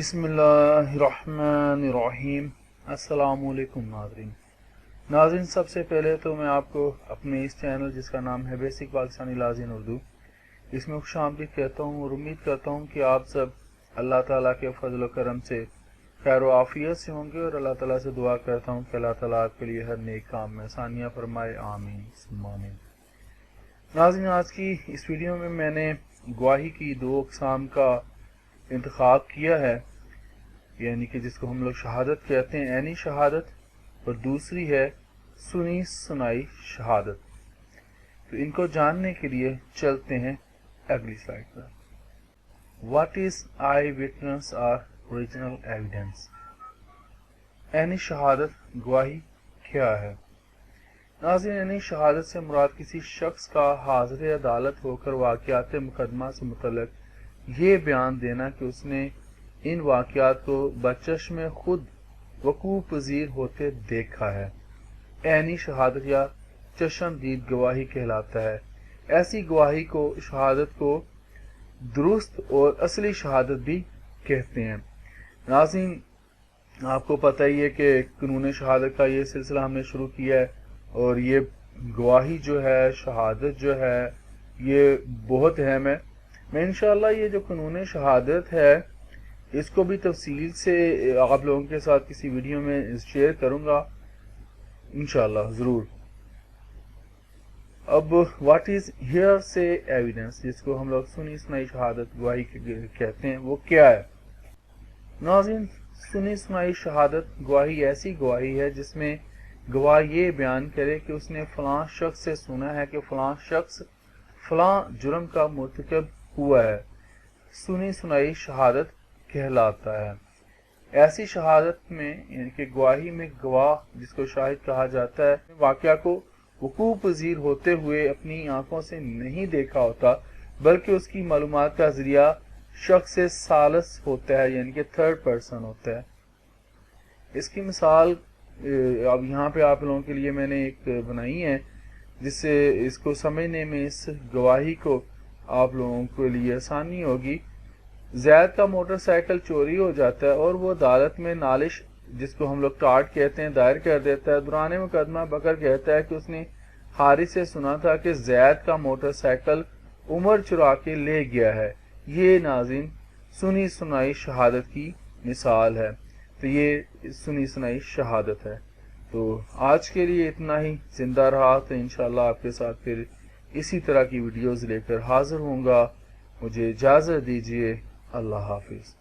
बिस्मिल्लाहिर्रहमानिर्रहीम। अस्सलाम वालेकुम नाज़रीन, सबसे पहले तो मैं आपको अपने इस चैनल जिसका नाम है बेसिक पाकिस्तानी लाज़ इन उर्दू, इसमें खुशामदीद कहता हूँ और उम्मीद करता हूँ कि आप सब अल्लाह ताला के फजल करम से खैर आफियत से होंगे और अल्लाह ताला से दुआ करता हूँ कि अल्लाह ताला आपके लिए हर नेक काम में आसानियाँ फरमाए, आमीन सुम्मा आमीन। नाज़रीन, आज की इस वीडियो में मैंने गवाही की दो अक़साम का इंतखाब किया है, यानी कि जिसको हम लोग शहादत कहते हैं, ऐनी शहादत, और दूसरी है सुनी सुनाई शहादत। तो इनको जानने के लिए चलते हैं अगली स्लाइड पर। What is eye witness or original evidence. ऐनी शहादत गवाही क्या है। नाज़रीन, ऐनी शहादत से मुराद किसी शख्स का हाज़िर अदालत होकर वाक़यात मुकदमा से मुतल्लिक़ ये बयान देना कि उसने इन वाक़यात को बचश्मे खुद वक़ूअ पज़ीर होते देखा है। ऐनी शहादत या चश्मदीद गवाही कहलाता है। ऐसी गवाही को शहादत को दुरुस्त और असली शहादत भी कहते हैं। नाज़रीन, आपको पता ही है कि कानून शहादत का ये सिलसिला हमने शुरू किया है और ये गवाही जो है, शहादत जो है, ये बहुत अहम है। मैं इंशाअल्लाह ये जो कानून शहादत है इसको भी तफसील से आप लोगों के साथ किसी वीडियो में शेयर करूंगा इंशाअल्लाह ज़रूर। अब व्हाट इज हियर से एविडेंस, जिसको हम लोग सुनी सुनाई शहादत गवाही कहते हैं, वो क्या है। नाज़रीन, सुनी सुनाई शहादत गवाही ऐसी गवाही है जिसमें गवाह ये बयान करे कि उसने फलां शख्स से सुना है कि फलां शख्स फलां जुर्म का मुर्तकब हुआ है। सुनी सुनाई शहादत कहलाता है। ऐसी शहादत में यानी कि गवाही में गवाह जिसको शाहिद कहा जाता है वाक़या को वक़ूअ पज़ीर होते हुए अपनी आंखों से नहीं देखा होता, बल्कि उसकी मालूमात का ज़रिया शख्स सालिस होता है, यानी कि थर्ड पर्सन होता है। इसकी मिसाल अब यहाँ पे आप लोगों के लिए मैंने एक बनाई है जिससे इसको समझने में इस गवाही को आप लोगों के लिए आसानी होगी। ज़ैद का मोटरसाइकिल चोरी हो जाता है और वो अदालत में नालिश, जिसको हम लोग टाट कहते हैं, दायर कर देता है। दौरान मुकदमा बकर कहता है कि उसने हारिस से सुना था कि ज़ैद का मोटरसाइकिल उमर चुरा के ले गया है। ये नाज़रीन सुनी सुनाई शहादत की मिसाल है। तो ये सुनी सुनाई शहादत है। तो आज के लिए इतना ही। जिंदा रहा तो इंशाअल्लाह आपके साथ फिर इसी तरह की वीडियोज़ लेकर हाजिर होऊंगा। मुझे इजाज़त दीजिए। अल्लाह हाफिज़।